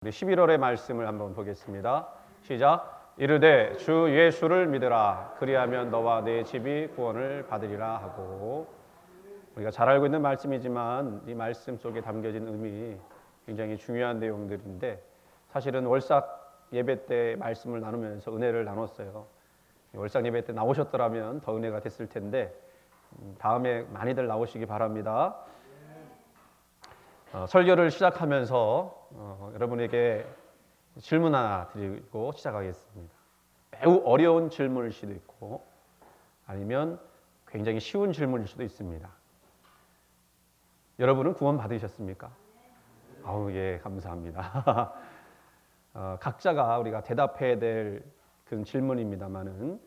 우리 11월의 말씀을 한번 보겠습니다. 시작. 이르되 주 예수를 믿으라. 그리하면 너와 네 집이 구원을 받으리라 하고, 우리가 잘 알고 있는 말씀이지만 이 말씀 속에 담겨진 의미 굉장히 중요한 내용들인데, 사실은 월삭 예배 때 말씀을 나누면서 은혜를 나눴어요. 월삭 예배 때 나오셨더라면 더 은혜가 됐을 텐데 다음에 많이들 나오시기 바랍니다. 설교를 시작하면서 여러분에게 질문 하나 드리고 시작하겠습니다. 매우 어려운 질문일 수도 있고 아니면 굉장히 쉬운 질문일 수도 있습니다. 여러분은 구원 받으셨습니까? 아우, 예, 감사합니다. 각자가 우리가 대답해야 될 그런 질문입니다만은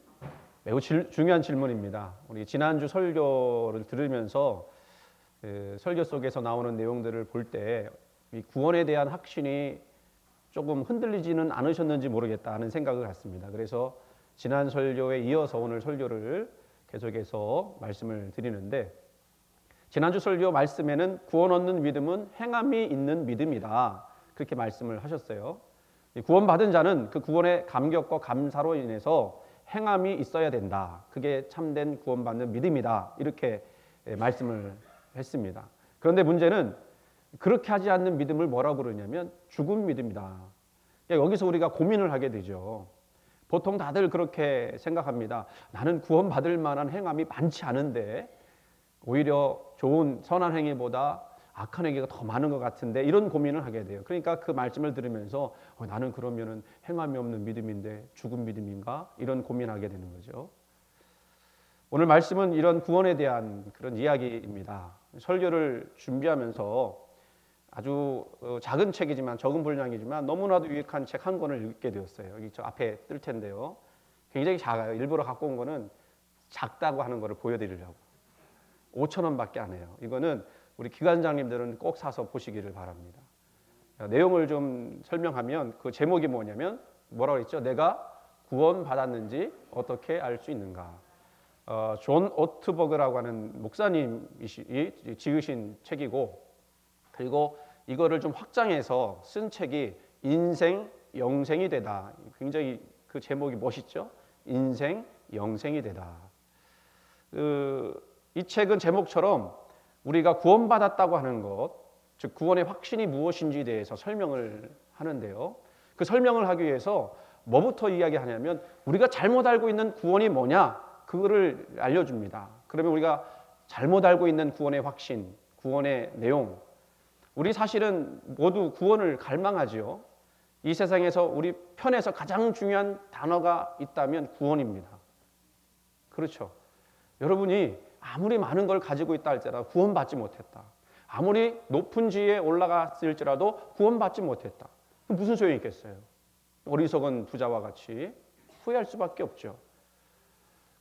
매우 중요한 질문입니다. 우리 지난주 설교를 들으면서 설교 속에서 나오는 내용들을 볼 때 이 구원에 대한 확신이 조금 흔들리지는 않으셨는지 모르겠다 하는 생각을 갖습니다. 그래서 지난 설교에 이어서 오늘 설교를 계속해서 말씀을 드리는데, 지난주 설교 말씀에는 구원 얻는 믿음은 행함이 있는 믿음이다, 그렇게 말씀을 하셨어요. 구원받은 자는 그 구원의 감격과 감사로 인해서 행함이 있어야 된다, 그게 참된 구원받는 믿음이다, 이렇게 말씀을 했습니다. 그런데 문제는 그렇게 하지 않는 믿음을 뭐라고 그러냐면 죽은 믿음이다. 여기서 우리가 고민을 하게 되죠. 보통 다들 그렇게 생각합니다. 나는 구원받을 만한 행함이 많지 않은데 오히려 좋은 선한 행위보다 악한 행위가 더 많은 것 같은데, 이런 고민을 하게 돼요. 그러니까 그 말씀을 들으면서 나는 그러면은 행함이 없는 믿음인데 죽은 믿음인가? 이런 고민하게 되는 거죠. 오늘 말씀은 이런 구원에 대한 그런 이야기입니다. 설교를 준비하면서 아주 작은 책이지만, 적은 분량이지만 너무나도 유익한 책 한 권을 읽게 되었어요. 여기 저 앞에 뜰 텐데요. 굉장히 작아요. 일부러 갖고 온 거는 작다고 하는 거를 보여드리려고. 5,000원밖에 안 해요. 이거는 우리 기관장님들은 꼭 사서 보시기를 바랍니다. 내용을 좀 설명하면 그 제목이 뭐냐면, 뭐라고 했죠? 내가 구원받았는지 어떻게 알 수 있는가. 존 오트버그라고 하는 목사님이 지으신 책이고, 그리고 이거를 좀 확장해서 쓴 책이 인생 영생이 되다. 굉장히 그 제목이 멋있죠? 인생 영생이 되다. 이 책은 제목처럼 우리가 구원받았다고 하는 것, 즉 구원의 확신이 무엇인지에 대해서 설명을 하는데요. 그 설명을 하기 위해서 뭐부터 이야기하냐면, 우리가 잘못 알고 있는 구원이 뭐냐, 그거를 알려줍니다. 그러면 우리가 잘못 알고 있는 구원의 확신, 구원의 내용, 우리 사실은 모두 구원을 갈망하지요. 이 세상에서 우리 편에서 가장 중요한 단어가 있다면 구원입니다. 그렇죠. 여러분이 아무리 많은 걸 가지고 있다 할지라도 구원받지 못했다, 아무리 높은 지위에 올라갔을지라도 구원받지 못했다, 그럼 무슨 소용이 있겠어요? 어리석은 부자와 같이 후회할 수밖에 없죠.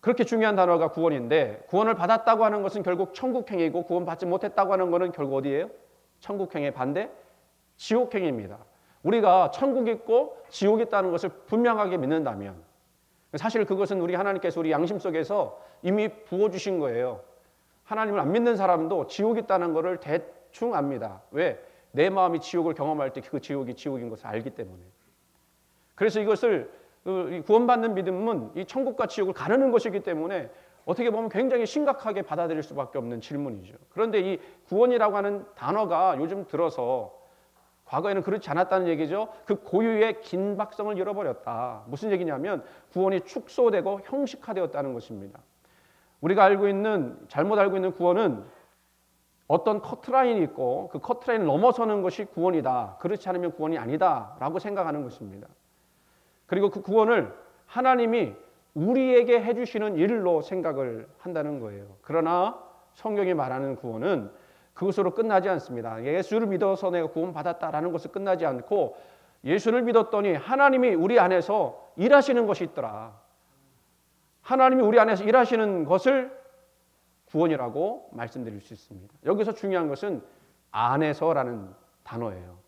그렇게 중요한 단어가 구원인데, 구원을 받았다고 하는 것은 결국 천국행이고, 구원받지 못했다고 하는 것은 결국 어디예요? 천국행의 반대, 지옥행입니다. 우리가 천국이 있고 지옥이 있다는 것을 분명하게 믿는다면, 사실 그것은 우리 하나님께서 우리 양심 속에서 이미 부어주신 거예요. 하나님을 안 믿는 사람도 지옥이 있다는 것을 대충 압니다. 왜? 내 마음이 지옥을 경험할 때 그 지옥이 지옥인 것을 알기 때문에. 그래서 이것을, 구원받는 믿음은 이 천국과 지옥을 가르는 것이기 때문에 어떻게 보면 굉장히 심각하게 받아들일 수밖에 없는 질문이죠. 그런데 이 구원이라고 하는 단어가 요즘 들어서, 과거에는 그렇지 않았다는 얘기죠. 그 고유의 긴박성을 잃어버렸다. 무슨 얘기냐면 구원이 축소되고 형식화되었다는 것입니다. 우리가 알고 있는, 잘못 알고 있는 구원은 어떤 커트라인이 있고 그 커트라인을 넘어서는 것이 구원이다, 그렇지 않으면 구원이 아니다 라고 생각하는 것입니다. 그리고 그 구원을 하나님이 우리에게 해주시는 일로 생각을 한다는 거예요. 그러나 성경이 말하는 구원은 그것으로 끝나지 않습니다. 예수를 믿어서 내가 구원받았다라는 것을 끝나지 않고, 예수를 믿었더니 하나님이 우리 안에서 일하시는 것이 있더라. 하나님이 우리 안에서 일하시는 것을 구원이라고 말씀드릴 수 있습니다. 여기서 중요한 것은 안에서라는 단어예요.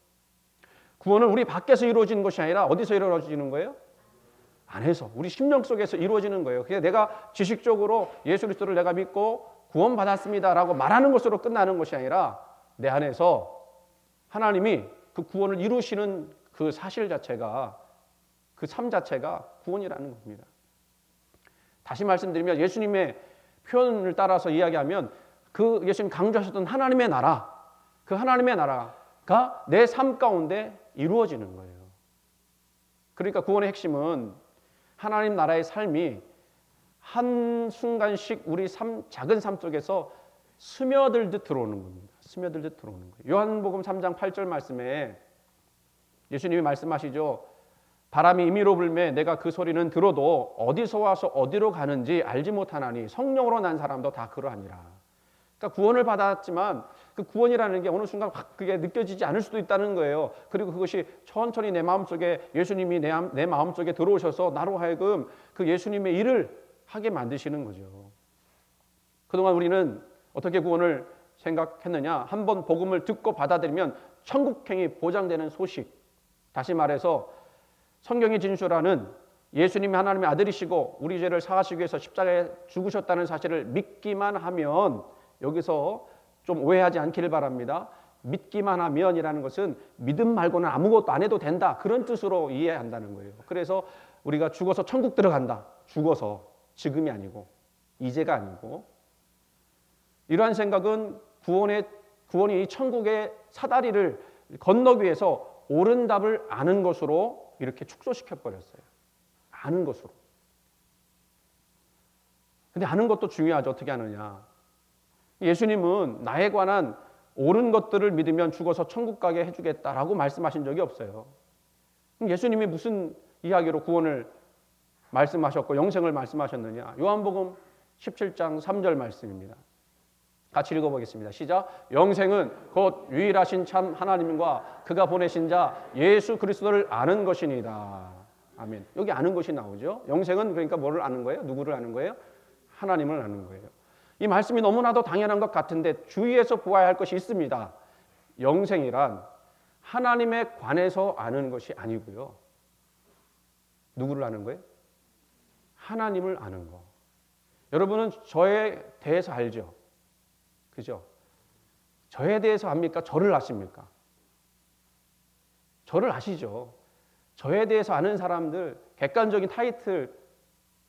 구원은 우리 밖에서 이루어지는 것이 아니라 어디서 이루어지는 거예요? 안에서, 우리 심령 속에서 이루어지는 거예요. 그래서 내가 지식적으로 예수 그리스도를 내가 믿고 구원받았습니다라고 말하는 것으로 끝나는 것이 아니라, 내 안에서 하나님이 그 구원을 이루시는 그 사실 자체가, 그 삶 자체가 구원이라는 겁니다. 다시 말씀드리면 예수님의 표현을 따라서 이야기하면 그 예수님 강조하셨던 하나님의 나라, 그 하나님의 나라가 내 삶 가운데 이루어지는 거예요. 그러니까 구원의 핵심은 하나님 나라의 삶이 한순간씩 우리 작은 삶 속에서 스며들듯 들어오는 겁니다. 스며들듯 들어오는 거예요. 요한복음 3장 8절 말씀에 예수님이 말씀하시죠. 바람이 임의로 불매 내가 그 소리는 들어도 어디서 와서 어디로 가는지 알지 못하나니 성령으로 난 사람도 다 그러하니라. 그러니까 구원을 받았지만 그 구원이라는 게 어느 순간 확 그게 느껴지지 않을 수도 있다는 거예요. 그리고 그것이 천천히 내 마음속에 예수님이 내 마음속에 들어오셔서 나로 하여금 그 예수님의 일을 하게 만드시는 거죠. 그동안 우리는 어떻게 구원을 생각했느냐? 한번 복음을 듣고 받아들이면 천국행이 보장되는 소식. 다시 말해서 성경이 진술하는 예수님이 하나님의 아들이시고 우리 죄를 사하시기 위해서 십자가에 죽으셨다는 사실을 믿기만 하면, 여기서 좀 오해하지 않기를 바랍니다. 믿기만 하면이라는 것은 믿음 말고는 아무것도 안 해도 된다, 그런 뜻으로 이해한다는 거예요. 그래서 우리가 죽어서 천국 들어간다. 죽어서, 지금이 아니고, 이제가 아니고. 이러한 생각은 구원이 이 천국의 사다리를 건너기 위해서 옳은 답을 아는 것으로 이렇게 축소시켜 버렸어요. 아는 것으로. 근데 아는 것도 중요하죠. 어떻게 하느냐. 예수님은 나에 관한 옳은 것들을 믿으면 죽어서 천국 가게 해주겠다라고 말씀하신 적이 없어요. 그럼 예수님이 무슨 이야기로 구원을 말씀하셨고 영생을 말씀하셨느냐. 요한복음 17장 3절 말씀입니다. 같이 읽어보겠습니다. 시작. 영생은 곧 유일하신 참 하나님과 그가 보내신 자 예수 그리스도를 아는 것이니이다. 아멘. 여기 아는 것이 나오죠. 영생은 그러니까 뭐를 아는 거예요? 누구를 아는 거예요? 하나님을 아는 거예요. 이 말씀이 너무나도 당연한 것 같은데 주의해서 보아야 할 것이 있습니다. 영생이란 하나님에 관해서 아는 것이 아니고요. 누구를 아는 거예요? 하나님을 아는 거. 여러분은 저에 대해서 알죠? 그죠? 저에 대해서 압니까? 저를 아십니까? 저를 아시죠? 저에 대해서 아는 사람들, 객관적인 타이틀,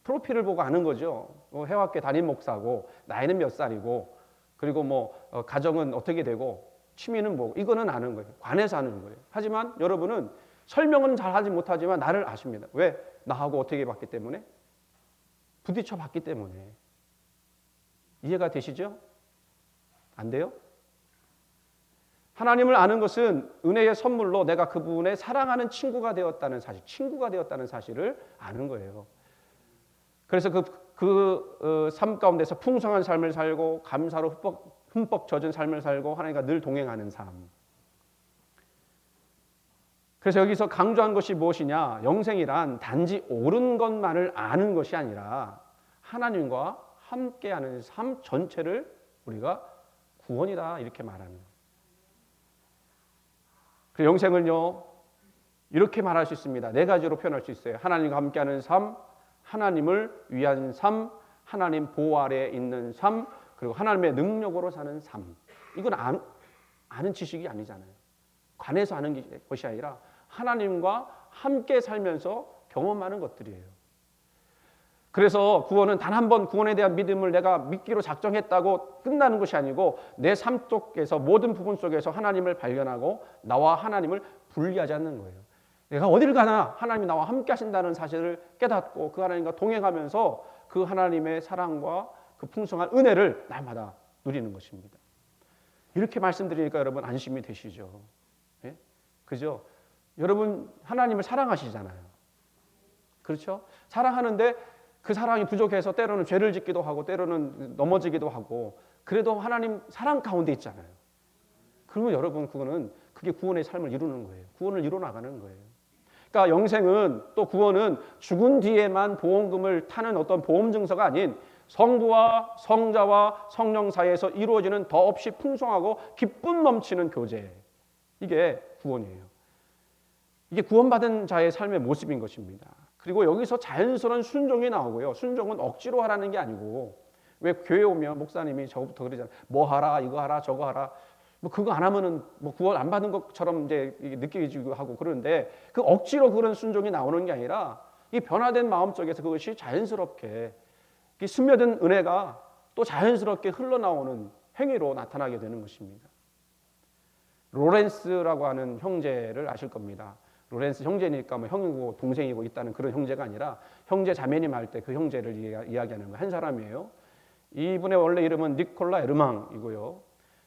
프로필을 보고 아는 거죠. 해왔계 담임 목사고, 나이는 몇 살이고, 그리고 가정은 어떻게 되고, 취미는 뭐, 이거는 아는 거예요. 관해서 아는 거예요. 하지만 여러분은 설명은 잘 하지 못하지만 나를 아십니다. 왜? 나하고 어떻게 봤기 때문에? 부딪혀 봤기 때문에. 이해가 되시죠? 안 돼요? 하나님을 아는 것은 은혜의 선물로 내가 그분의 사랑하는 친구가 되었다는 사실을 아는 거예요. 그래서 그 삶 가운데서 풍성한 삶을 살고 감사로 흠뻑 젖은 삶을 살고 하나님과 늘 동행하는 삶. 그래서 여기서 강조한 것이 무엇이냐? 영생이란 단지 옳은 것만을 아는 것이 아니라 하나님과 함께하는 삶 전체를 우리가 구원이다, 이렇게 말하는 거예요. 그리고 영생을요, 이렇게 말할 수 있습니다. 네 가지로 표현할 수 있어요. 하나님과 함께하는 삶, 하나님을 위한 삶, 하나님 보호 아래에 있는 삶, 그리고 하나님의 능력으로 사는 삶. 이건 아는 지식이 아니잖아요. 관해서 아는 것이 아니라 하나님과 함께 살면서 경험하는 것들이에요. 그래서 구원은 단 한 번 구원에 대한 믿음을 내가 믿기로 작정했다고 끝나는 것이 아니고 내 삶 속에서 모든 부분 속에서 하나님을 발견하고 나와 하나님을 분리하지 않는 거예요. 내가 어딜 가나 하나님이 나와 함께 하신다는 사실을 깨닫고 그 하나님과 동행하면서 그 하나님의 사랑과 그 풍성한 은혜를 날마다 누리는 것입니다. 이렇게 말씀드리니까 여러분 안심이 되시죠? 예? 그죠? 여러분 하나님을 사랑하시잖아요. 그렇죠? 사랑하는데 그 사랑이 부족해서 때로는 죄를 짓기도 하고 때로는 넘어지기도 하고 그래도 하나님 사랑 가운데 있잖아요. 그러면 여러분 그게 구원의 삶을 이루는 거예요. 구원을 이루어 나가는 거예요. 그러니까 영생은 또 구원은 죽은 뒤에만 보험금을 타는 어떤 보험 증서가 아닌 성부와 성자와 성령 사이에서 이루어지는 더없이 풍성하고 기쁨 넘치는 교제. 이게 구원이에요. 이게 구원받은 자의 삶의 모습인 것입니다. 그리고 여기서 자연스러운 순종이 나오고요. 순종은 억지로 하라는 게 아니고 왜 교회 오면 목사님이 저부터 그러잖아요. 뭐 하라, 이거 하라, 저거 하라. 뭐 그거 안 하면은 뭐 구원 안 받은 것처럼 이제 이게 느껴지고 하고 그러는데 그 억지로 그런 순종이 나오는 게 아니라 이 변화된 마음 속에서 그것이 자연스럽게 이 스며든 은혜가 또 자연스럽게 흘러나오는 행위로 나타나게 되는 것입니다. 로렌스라고 하는 형제를 아실 겁니다. 로렌스 형제니까 뭐 형이고 동생이고 있다는 그런 형제가 아니라 형제 자매님 할 때 그 형제를 이야기하는 한 사람이에요. 이분의 원래 이름은 니콜라 에르망이고요.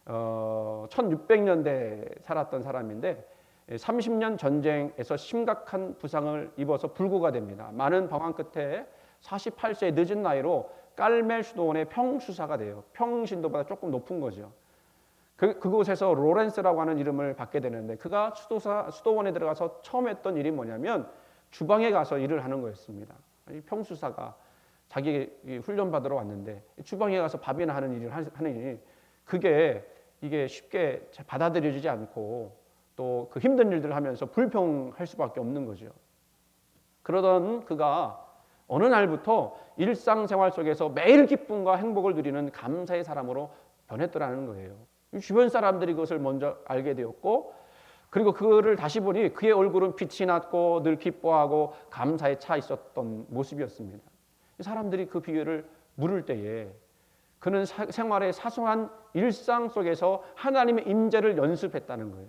1600년대에 살았던 사람인데 30년 전쟁에서 심각한 부상을 입어서 불구가 됩니다. 많은 방황 끝에 48세의 늦은 나이로 깔멜 수도원의 평수사가 돼요. 평신도보다 조금 높은 거죠. 그곳에서 로렌스라고 하는 이름을 받게 되는데 그가 수도원에 들어가서 처음 했던 일이 뭐냐면 주방에 가서 일을 하는 거였습니다. 평수사가 자기 훈련받으러 왔는데 주방에 가서 밥이나 하는 일을 하느니 이게 쉽게 받아들여지지 않고 또 그 힘든 일들을 하면서 불평할 수밖에 없는 거죠. 그러던 그가 어느 날부터 일상생활 속에서 매일 기쁨과 행복을 누리는 감사의 사람으로 변했더라는 거예요. 주변 사람들이 그것을 먼저 알게 되었고 그리고 그를 다시 보니 그의 얼굴은 빛이 났고 늘 기뻐하고 감사에 차 있었던 모습이었습니다. 사람들이 그 비유를 물을 때에 그는 생활의 사소한 일상 속에서 하나님의 임재를 연습했다는 거예요.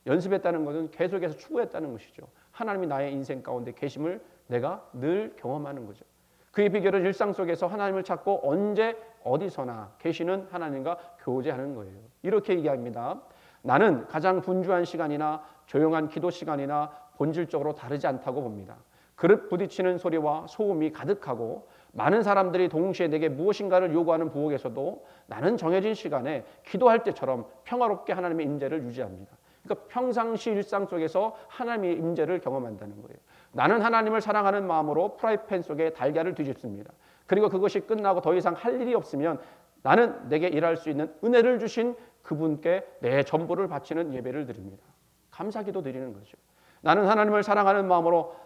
연습했다는 것은 계속해서 추구했다는 것이죠. 하나님이 나의 인생 가운데 계심을 내가 늘 경험하는 거죠. 그의 비결은 일상 속에서 하나님을 찾고 언제 어디서나 계시는 하나님과 교제하는 거예요. 이렇게 얘기합니다. 나는 가장 분주한 시간이나 조용한 기도 시간이나 본질적으로 다르지 않다고 봅니다. 그릇 부딪히는 소리와 소음이 가득하고 많은 사람들이 동시에 내게 무엇인가를 요구하는 부엌에서도 나는 정해진 시간에 기도할 때처럼 평화롭게 하나님의 임재를 유지합니다. 그러니까 평상시 일상 속에서 하나님의 임재를 경험한다는 거예요. 나는 하나님을 사랑하는 마음으로 프라이팬 속에 달걀을 뒤집습니다. 그리고 그것이 끝나고 더 이상 할 일이 없으면 나는 내게 일할 수 있는 은혜를 주신 그분께 내 전부를 바치는 예배를 드립니다. 감사기도 드리는 거죠. 나는 하나님을 사랑하는 마음으로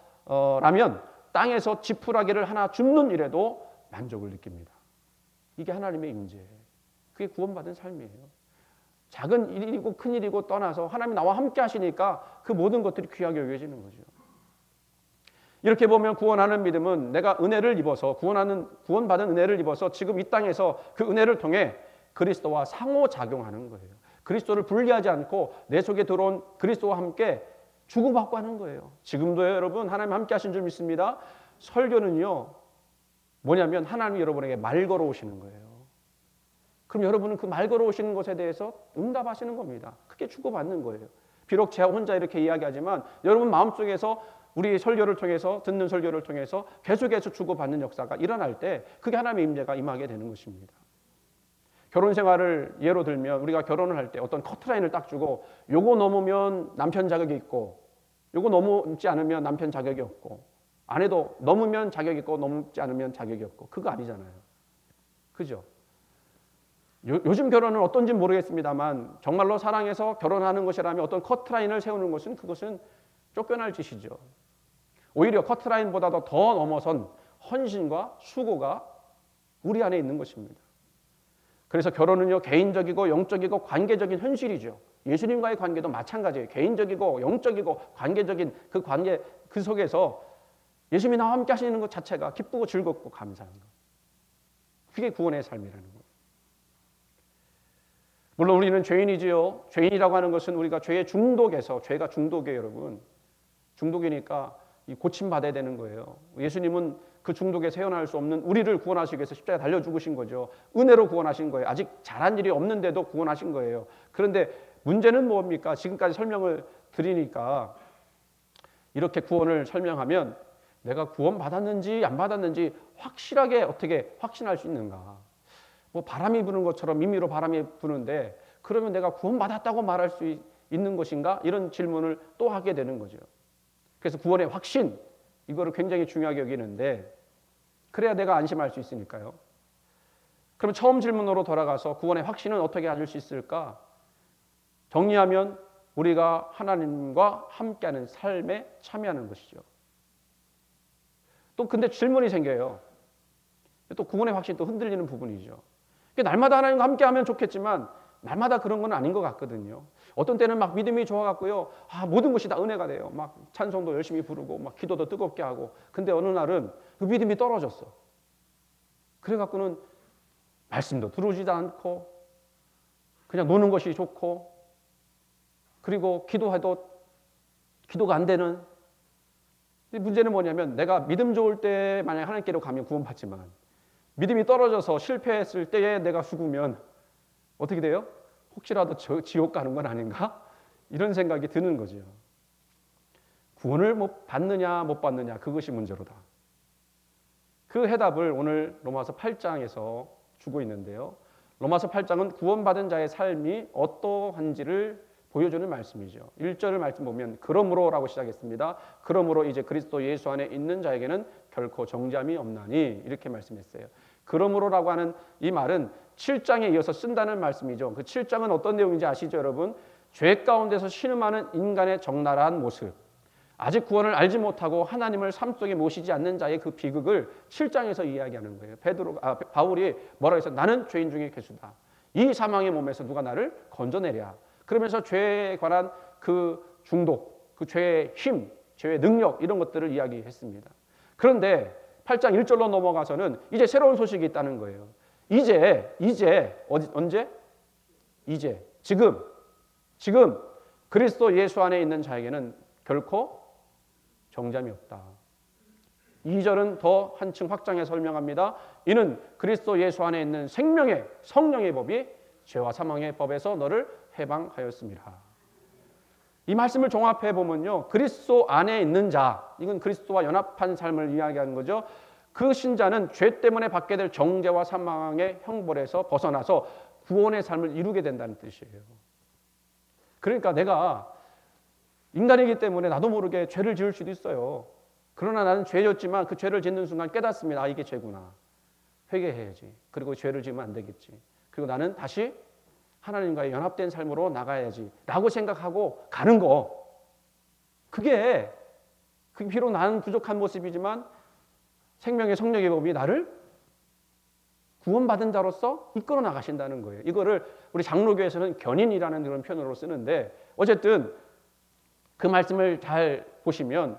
라면 땅에서 지푸라기를 하나 줍는 일에도 만족을 느낍니다. 이게 하나님의 임재. 그게 구원받은 삶이에요. 작은 일이고 큰 일이고 떠나서 하나님이 나와 함께 하시니까 그 모든 것들이 귀하게 여겨지는 거죠. 이렇게 보면 구원하는 믿음은 내가 은혜를 입어서 구원받은 은혜를 입어서 지금 이 땅에서 그 은혜를 통해 그리스도와 상호작용하는 거예요. 그리스도를 분리하지 않고 내 속에 들어온 그리스도와 함께 주고받고 하는 거예요. 지금도 여러분 하나님 함께 하신 줄 믿습니다. 설교는요 뭐냐면 하나님이 여러분에게 말 걸어오시는 거예요. 그럼 여러분은 그 말 걸어오시는 것에 대해서 응답하시는 겁니다. 크게 주고받는 거예요. 비록 제가 혼자 이렇게 이야기하지만 여러분 마음속에서 우리 설교를 통해서 듣는 설교를 통해서 계속해서 주고받는 역사가 일어날 때 그게 하나님의 임재가 임하게 되는 것입니다. 결혼 생활을 예로 들면 우리가 결혼을 할 때 어떤 커트라인을 딱 주고 요거 넘으면 남편 자격이 있고 요거 넘지 않으면 남편 자격이 없고 아내도 넘으면 자격이 있고 넘지 않으면 자격이 없고 그거 아니잖아요. 그죠? 요즘 결혼은 어떤지 모르겠습니다만 정말로 사랑해서 결혼하는 것이라면 어떤 커트라인을 세우는 것은 그것은 쫓겨날 짓이죠. 오히려 커트라인보다도 더 넘어선 헌신과 수고가 우리 안에 있는 것입니다. 그래서 결혼은요 개인적이고 영적이고 관계적인 현실이죠. 예수님과의 관계도 마찬가지예요. 개인적이고 영적이고 관계적인 그 관계 그 속에서 예수님이 나와 함께 하시는 것 자체가 기쁘고 즐겁고 감사한 것. 그게 구원의 삶이라는 거예요. 물론 우리는 죄인이지요. 죄인이라고 하는 것은 우리가 죄의 중독에서 죄가 중독이에요, 여러분. 중독이니까 고침받아야 되는 거예요. 예수님은 그 중독에서 헤어나올 수 없는 우리를 구원하시기 위해서 십자가에 달려 죽으신 거죠. 은혜로 구원하신 거예요. 아직 잘한 일이 없는데도 구원하신 거예요. 그런데 문제는 뭡니까? 지금까지 설명을 드리니까 이렇게 구원을 설명하면 내가 구원받았는지 안 받았는지 확실하게 어떻게 확신할 수 있는가? 뭐 바람이 부는 것처럼 임의로 바람이 부는데 그러면 내가 구원받았다고 말할 수 있는 것인가? 이런 질문을 또 하게 되는 거죠. 그래서 구원의 확신 이거를 굉장히 중요하게 여기는데 그래야 내가 안심할 수 있으니까요. 그럼 처음 질문으로 돌아가서 구원의 확신은 어떻게 가질 수 있을까? 정리하면 우리가 하나님과 함께하는 삶에 참여하는 것이죠. 또 근데 질문이 생겨요. 또 구원의 확신이 또 흔들리는 부분이죠. 날마다 하나님과 함께하면 좋겠지만 날마다 그런 건 아닌 것 같거든요. 어떤 때는 막 믿음이 좋아갖고요. 모든 것이 다 은혜가 돼요. 막 찬송도 열심히 부르고 막 기도도 뜨겁게 하고. 근데 어느 날은 그 믿음이 떨어졌어. 그래갖고는 말씀도 들어오지도 않고 그냥 노는 것이 좋고 그리고 기도해도 기도가 안 되는. 문제는 뭐냐면 내가 믿음 좋을 때 만약에 하나님께로 가면 구원받지만 믿음이 떨어져서 실패했을 때에 내가 죽으면 어떻게 돼요? 혹시라도 지옥 가는 건 아닌가? 이런 생각이 드는 거죠. 구원을 받느냐 못 받느냐 그것이 문제로다. 그 해답을 오늘 로마서 8장에서 주고 있는데요. 로마서 8장은 구원받은 자의 삶이 어떠한지를 보여주는 말씀이죠. 1절 말씀 보면 그러므로라고 시작했습니다. 그러므로 이제 그리스도 예수 안에 있는 자에게는 결코 정죄함이 없나니 이렇게 말씀했어요. 그러므로라고 하는 이 말은 7장에 이어서 쓴다는 말씀이죠. 그 7장은 어떤 내용인지 아시죠, 여러분? 죄 가운데서 신음하는 인간의 적나라한 모습, 아직 구원을 알지 못하고 하나님을 삶 속에 모시지 않는 자의 그 비극을 7장에서 이야기하는 거예요. 바울이 뭐라고 해서 나는 죄인 중에 괴수다. 이 사망의 몸에서 누가 나를 건져내랴. 그러면서 죄에 관한 그 중독, 그 죄의 힘, 죄의 능력 이런 것들을 이야기했습니다. 그런데 8장 1절로 넘어가서는 이제 새로운 소식이 있다는 거예요. 언제? 지금 그리스도 예수 안에 있는 자에게는 결코 정죄함이 없다. 2절은 더 한층 확장해 설명합니다. 이는 그리스도 예수 안에 있는 생명의 성령의 법이 죄와 사망의 법에서 너를 해방하였습니다. 이 말씀을 종합해 보면요, 그리스도 안에 있는 자, 이건 그리스도와 연합한 삶을 이야기하는 거죠. 그 신자는 죄 때문에 받게 될 정죄와 사망의 형벌에서 벗어나서 구원의 삶을 이루게 된다는 뜻이에요. 그러니까 내가 인간이기 때문에 나도 모르게 죄를 지을 수도 있어요. 그러나 나는 죄였지만 그 죄를 짓는 순간 깨닫습니다. 이게 죄구나. 회개해야지. 그리고 죄를 지으면 안 되겠지. 그리고 나는 다시 하나님과의 연합된 삶으로 나가야지 라고 생각하고 가는 거. 그게 비록 나는 부족한 모습이지만 생명의 성령의 법이 나를 구원받은 자로서 이끌어 나가신다는 거예요. 이거를 우리 장로교에서는 견인이라는 그런 표현으로 쓰는데 어쨌든 그 말씀을 잘 보시면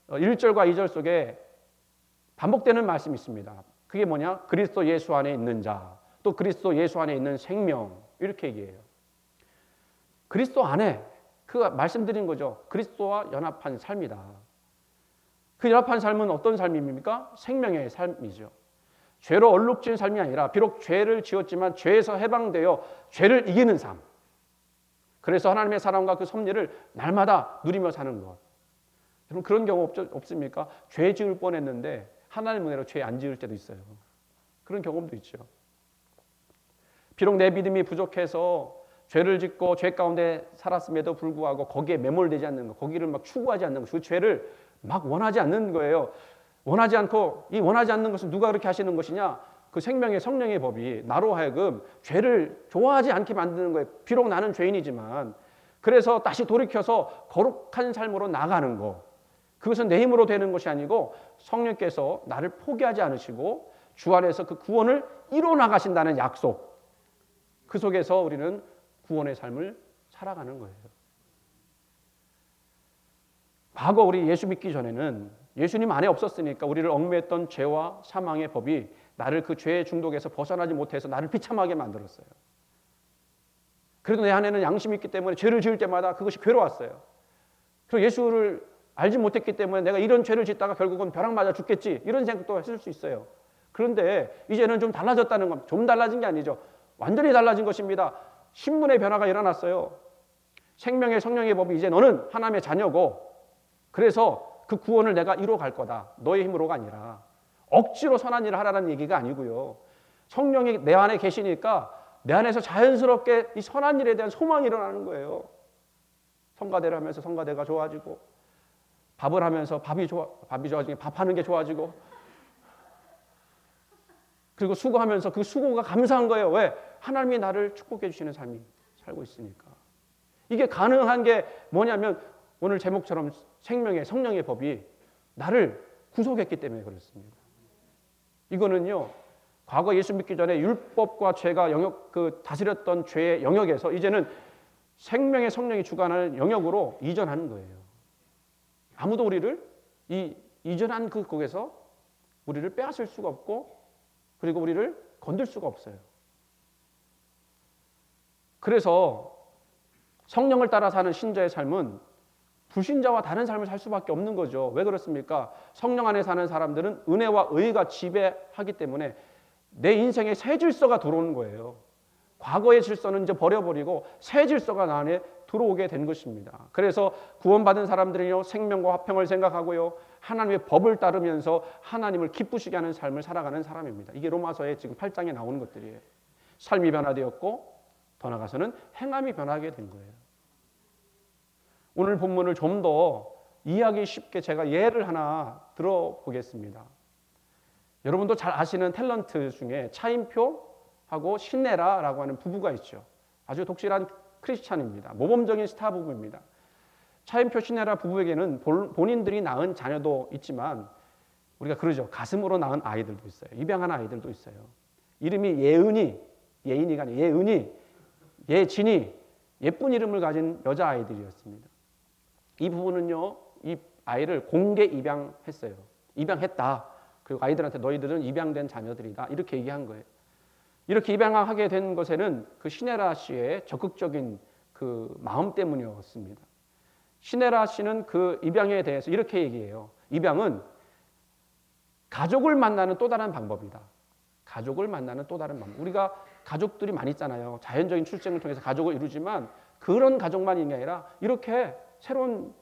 1절과 2절 속에 반복되는 말씀이 있습니다. 그게 뭐냐? 그리스도 예수 안에 있는 자, 또 그리스도 예수 안에 있는 생명 이렇게 얘기해요. 그리스도 안에 그 말씀드린 거죠. 그리스도와 연합한 삶이다. 그 연합한 삶은 어떤 삶입니까? 생명의 삶이죠. 죄로 얼룩진 삶이 아니라 비록 죄를 지었지만 죄에서 해방되어 죄를 이기는 삶. 그래서 하나님의 사랑과 그 섭리를 날마다 누리며 사는 것. 여러분 그런 경우 없습니까? 죄 지을 뻔했는데 하나님 은혜로 죄 안 지을 때도 있어요. 그런 경험도 있죠. 비록 내 믿음이 부족해서 죄를 짓고 죄 가운데 살았음에도 불구하고 거기에 매몰되지 않는 것, 거기를 막 추구하지 않는 것, 그 죄를 막 원하지 않는 거예요. 원하지 않는 것은 누가 그렇게 하시는 것이냐? 그 생명의 성령의 법이 나로 하여금 죄를 좋아하지 않게 만드는 거예요. 비록 나는 죄인이지만 그래서 다시 돌이켜서 거룩한 삶으로 나가는 거. 그것은 내 힘으로 되는 것이 아니고 성령께서 나를 포기하지 않으시고 주 안에서 그 구원을 이뤄 나가신다는 약속. 그 속에서 우리는 구원의 삶을 살아가는 거예요. 과거 우리 예수 믿기 전에는 예수님 안에 없었으니까 우리를 얽매했던 죄와 사망의 법이 나를 그 죄의 중독에서 벗어나지 못해서 나를 비참하게 만들었어요. 그래도 내 안에는 양심이 있기 때문에 죄를 지을 때마다 그것이 괴로웠어요. 그리고 예수를 알지 못했기 때문에 내가 이런 죄를 짓다가 결국은 벼락 맞아 죽겠지 이런 생각도 했을 수 있어요. 그런데 이제는 좀 달라졌다는 겁니다. 좀 달라진 게 아니죠. 완전히 달라진 것입니다. 신분의 변화가 일어났어요. 생명의 성령의 법이 이제 너는 하나님의 자녀고 그래서 그 구원을 내가 이루어 갈 거다. 너의 힘으로가 아니라 억지로 선한 일을 하라는 얘기가 아니고요. 성령이 내 안에 계시니까 내 안에서 자연스럽게 이 선한 일에 대한 소망이 일어나는 거예요. 성가대를 하면서 성가대가 좋아지고 밥을 하면서 밥이 좋아지고 밥하는 게 좋아지고 그리고 수고하면서 그 수고가 감사한 거예요. 왜? 하나님이 나를 축복해 주시는 삶이 살고 있으니까. 이게 가능한 게 뭐냐면 오늘 제목처럼 생명의 성령의 법이 나를 구속했기 때문에 그렇습니다. 이거는요. 과거 예수 믿기 전에 율법과 죄가 다스렸던 죄의 영역에서 이제는 생명의 성령이 주관하는 영역으로 이전하는 거예요. 아무도 우리를 이전한 그곳에서 우리를 빼앗을 수가 없고 그리고 우리를 건들 수가 없어요. 그래서 성령을 따라 사는 신자의 삶은 불신자와 다른 삶을 살 수밖에 없는 거죠. 왜 그렇습니까? 성령 안에 사는 사람들은 은혜와 의가 지배하기 때문에 내 인생에 새 질서가 들어오는 거예요. 과거의 질서는 이제 버려버리고 새 질서가 나 안에 들어오게 된 것입니다. 그래서 구원받은 사람들은요, 생명과 화평을 생각하고요, 하나님의 법을 따르면서 하나님을 기쁘시게 하는 삶을 살아가는 사람입니다. 이게 로마서의 지금 8장에 나오는 것들이에요. 삶이 변화되었고 더 나아가서는 행함이 변하게 된 거예요. 오늘 본문을 좀 더 이해하기 쉽게 제가 예를 하나 들어보겠습니다. 여러분도 잘 아시는 탤런트 중에 차인표하고 신내라라고 하는 부부가 있죠. 아주 독실한 크리스찬입니다. 모범적인 스타 부부입니다. 차인표 신내라 부부에게는 본인들이 낳은 자녀도 있지만 우리가 그러죠. 가슴으로 낳은 아이들도 있어요. 입양한 아이들도 있어요. 이름이 예은이가 아니라 예은이, 예진이, 예쁜 이름을 가진 여자아이들이었습니다. 이 부부는요, 이 아이를 공개 입양했어요. 입양했다. 그리고 아이들한테 너희들은 입양된 자녀들이다. 이렇게 얘기한 거예요. 이렇게 입양하게 된 것에는 그 신혜라 씨의 적극적인 그 마음 때문이었습니다. 신혜라 씨는 그 입양에 대해서 이렇게 얘기해요. 입양은 가족을 만나는 또 다른 방법이다. 가족을 만나는 또 다른 방법. 우리가 가족들이 많이 있잖아요. 자연적인 출생을 통해서 가족을 이루지만 그런 가족만 있는 게 아니라 이렇게 새로운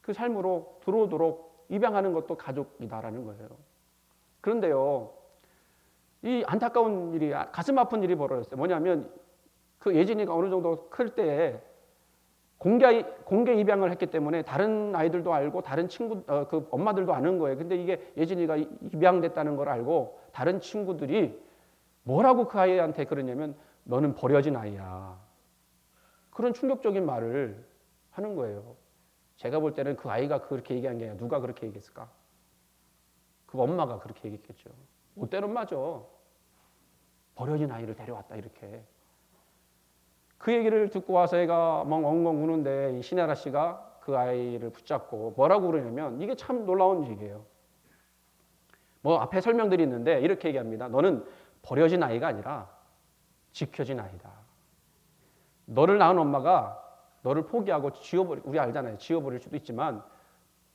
그 삶으로 들어오도록 입양하는 것도 가족이다라는 거예요. 그런데요, 이 안타까운 일이, 가슴 아픈 일이 벌어졌어요. 뭐냐면 그 예진이가 어느 정도 클 때에 공개 입양을 했기 때문에 다른 아이들도 알고 다른 그 엄마들도 아는 거예요. 근데 이게 예진이가 입양됐다는 걸 알고 다른 친구들이 뭐라고 그 아이한테 그러냐면 너는 버려진 아이야. 그런 충격적인 말을 하는 거예요. 제가 볼 때는 그 아이가 그렇게 얘기한 게 아니라 누가 그렇게 얘기했을까? 그 엄마가 그렇게 얘기했겠죠. 못된 엄마죠. 버려진 아이를 데려왔다 이렇게. 그 얘기를 듣고 와서 애가 막 엉엉 우는데 이 신혜라 씨가 그 아이를 붙잡고 뭐라고 그러냐면 이게 참 놀라운 얘기예요. 뭐 앞에 설명들이 있는데 이렇게 얘기합니다. 너는 버려진 아이가 아니라 지켜진 아이다. 너를 낳은 엄마가 너를 포기하고 우리 알잖아요. 지워버릴 수도 있지만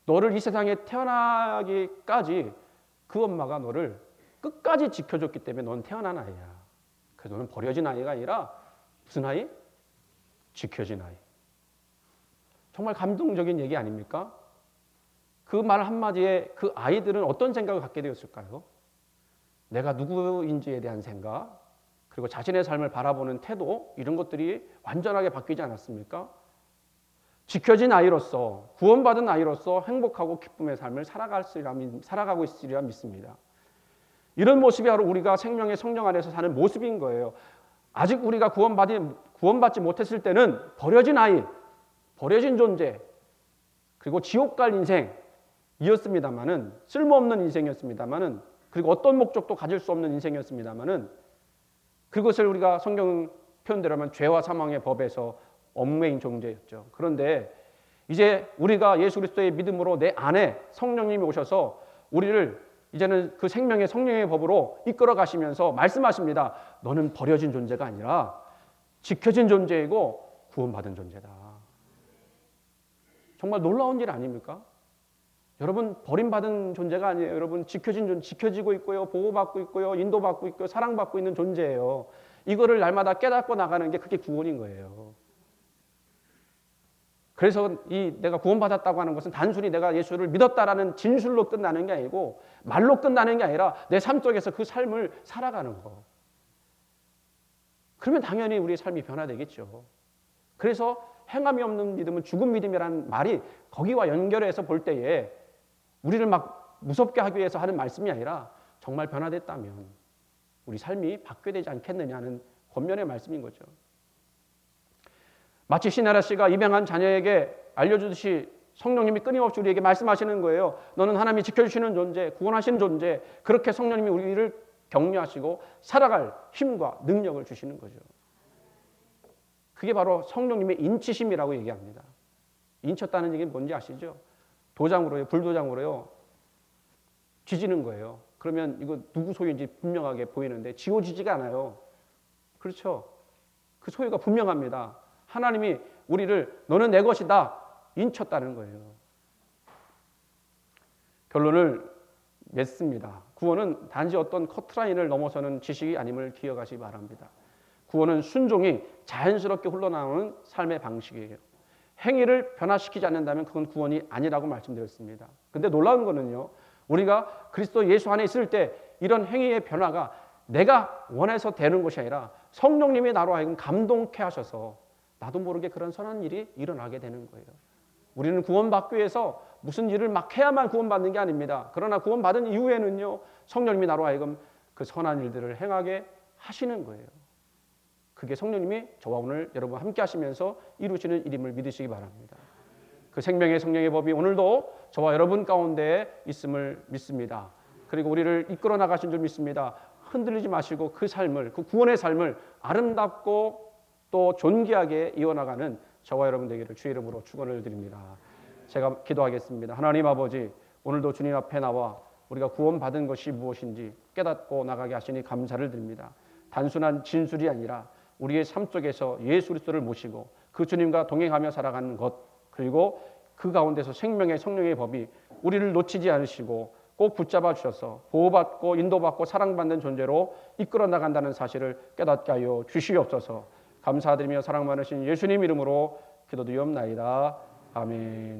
너를 이 세상에 태어나기까지 그 엄마가 너를 끝까지 지켜줬기 때문에 너는 태어난 아이야. 그래서 너는 버려진 아이가 아니라 무슨 아이? 지켜진 아이. 정말 감동적인 얘기 아닙니까? 그 말 한마디에 그 아이들은 어떤 생각을 갖게 되었을까요? 내가 누구인지에 대한 생각, 그리고 자신의 삶을 바라보는 태도, 이런 것들이 완전하게 바뀌지 않았습니까? 지켜진 아이로서, 구원받은 아이로서 행복하고 기쁨의 삶을 살아가고 있으리라 믿습니다. 이런 모습이 바로 우리가 생명의 성령 안에서 사는 모습인 거예요. 아직 우리가 구원받지 못했을 때는 버려진 아이, 버려진 존재, 그리고 지옥 갈 인생이었습니다만은, 쓸모없는 인생이었습니다만은, 그리고 어떤 목적도 가질 수 없는 인생이었습니다만은, 그것을 우리가 성경 표현대로 하면 죄와 사망의 법에서 얽매인 존재였죠. 그런데 이제 우리가 예수 그리스도의 믿음으로 내 안에 성령님이 오셔서 우리를 이제는 그 생명의 성령의 법으로 이끌어 가시면서 말씀하십니다. 너는 버려진 존재가 아니라 지켜진 존재이고 구원받은 존재다. 정말 놀라운 일 아닙니까? 여러분 버림받은 존재가 아니에요. 여러분 지켜지고 있고요. 보호받고 있고요. 인도받고 있고요. 사랑받고 있는 존재예요. 이거를 날마다 깨닫고 나가는 게 그게 구원인 거예요. 그래서 내가 구원받았다고 하는 것은 단순히 내가 예수를 믿었다라는 진술로 끝나는 게 아니고 말로 끝나는 게 아니라 내 삶 속에서 그 삶을 살아가는 거. 그러면 당연히 우리의 삶이 변화되겠죠. 그래서 행함이 없는 믿음은 죽은 믿음이라는 말이 거기와 연결해서 볼 때에 우리를 막 무섭게 하기 위해서 하는 말씀이 아니라 정말 변화됐다면 우리 삶이 바뀌어야 되지 않겠느냐는 권면의 말씀인 거죠. 마치 신혜라 씨가 입양한 자녀에게 알려주듯이 성령님이 끊임없이 우리에게 말씀하시는 거예요. 너는 하나님이 지켜주시는 존재, 구원하시는 존재. 그렇게 성령님이 우리를 격려하시고 살아갈 힘과 능력을 주시는 거죠. 그게 바로 성령님의 인치심이라고 얘기합니다. 인쳤다는 얘기는 뭔지 아시죠? 도장으로요, 불도장으로요 쥐지는 거예요. 그러면 이거 누구 소유인지 분명하게 보이는데 지워지지가 않아요. 그렇죠? 그 소유가 분명합니다. 하나님이 우리를 너는 내 것이다 인쳤다는 거예요. 결론을 맺습니다. 구원은 단지 어떤 커트라인을 넘어서는 지식이 아님을 기억하시기 바랍니다. 구원은 순종이 자연스럽게 흘러나오는 삶의 방식이에요. 행위를 변화시키지 않는다면 그건 구원이 아니라고 말씀드렸습니다. 근데 놀라운 거는요, 우리가 그리스도 예수 안에 있을 때 이런 행위의 변화가 내가 원해서 되는 것이 아니라 성령님이 나로 하여금 감동케 하셔서 나도 모르게 그런 선한 일이 일어나게 되는 거예요. 우리는 구원받기 위해서 무슨 일을 막 해야만 구원받는 게 아닙니다. 그러나 구원받은 이후에는요, 성령님이 나로 하여금 그 선한 일들을 행하게 하시는 거예요. 그게 성령님이 저와 오늘 여러분 함께 하시면서 이루시는 일임을 믿으시기 바랍니다. 그 생명의 성령의 법이 오늘도 저와 여러분 가운데 있음을 믿습니다. 그리고 우리를 이끌어 나가신 줄 믿습니다. 흔들리지 마시고 그 삶을, 그 구원의 삶을 아름답고 또 존귀하게 이어나가는 저와 여러분 되기를 주의 이름으로 축원을 드립니다. 제가 기도하겠습니다. 하나님 아버지, 오늘도 주님 앞에 나와 우리가 구원받은 것이 무엇인지 깨닫고 나가게 하시니 감사를 드립니다. 단순한 진술이 아니라 우리의 삶 속에서 예수 그리스도를 모시고 그 주님과 동행하며 살아가는 것, 그리고 그 가운데서 생명의 성령의 법이 우리를 놓치지 않으시고 꼭 붙잡아 주셔서 보호받고 인도받고 사랑받는 존재로 이끌어 나간다는 사실을 깨닫게 하여 주시옵소서. 감사드리며 사랑 많으신 예수님 이름으로 기도드리옵나이다. 아멘.